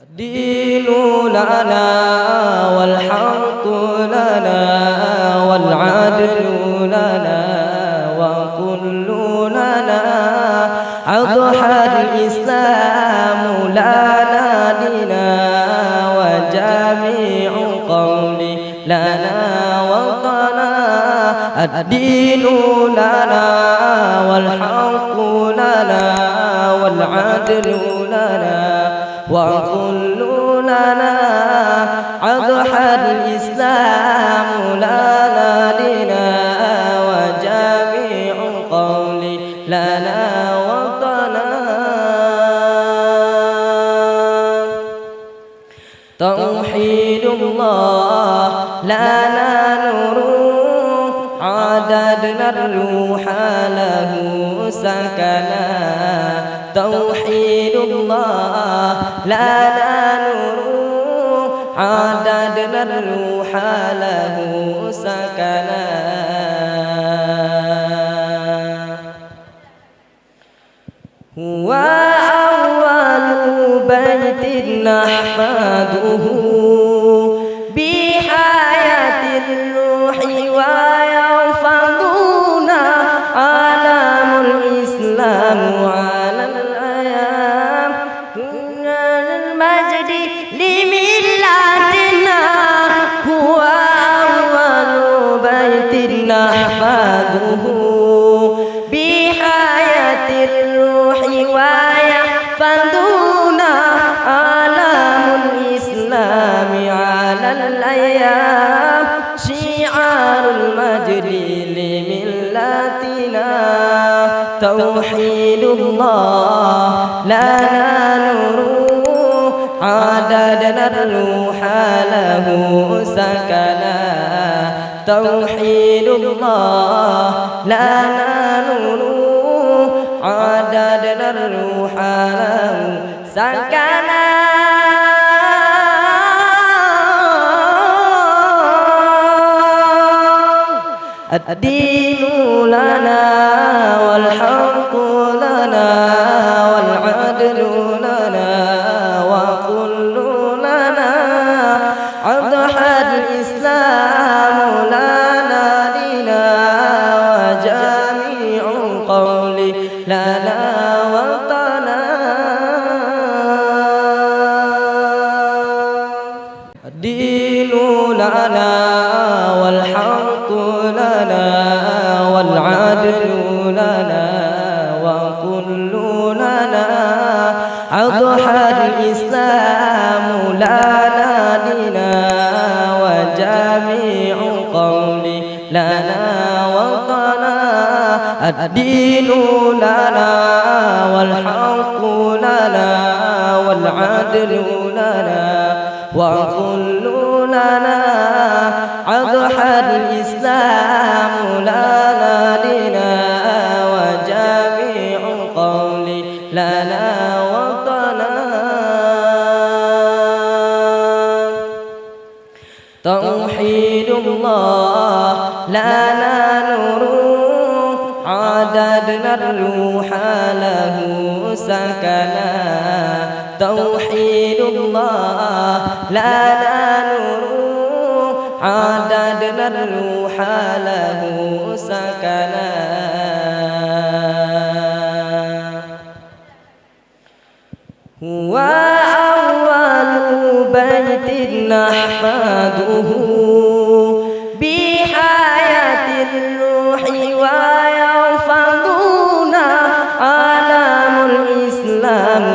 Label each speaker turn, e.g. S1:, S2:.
S1: الدين لنا والحق لنا والعدل لنا وكل لنا أضحى الإسلام لنا دينا وجميع قولي لنا وطنا. الدين لنا والحق لنا والعدل لنا وكل لنا أضحى الإسلام لنا دينا وجميع قولي لنا وطنا. توحيد الله لنا نور عددنا الروح له سكنا. توحيد الله لنا نور عددنا الروح له سكنا. هو أول بيت نحفظه بحياة الروح ويحفظنا علم الإسلام على الأيام. كنا المجد لملتنا. هو أول بيت نحفظه بحياة الروح ويحفظنا علم الإسلام على الأيام. شعار المجد لملتنا. توحيد الله لنا نور عددنا الروح له سكنا. توحيد الله لنا نور عددنا الروح له سكنا. الدين لنا والحق لنا والعدل لنا وكل لنا أضحى الإسلام لنا دينا وجميع قولي لنا وطنا. الدين لنا والحق لنا والعدل لنا وكل لنا أضحى الإسلام لنا دينا وجميع قولي لنا وطنا. الدين لنا والحق لنا والعدل لنا وكل لنا أضحى الإسلام لنا دينا وجميع قولي لنا وطنا. توحيد الله لنا نور عددنا الروح له سكنا. توحيد الله لنا نور عددنا الروح له سكنا. هو أول بيت نحفظه بحياة الروح ويحفظنا علم الإسلام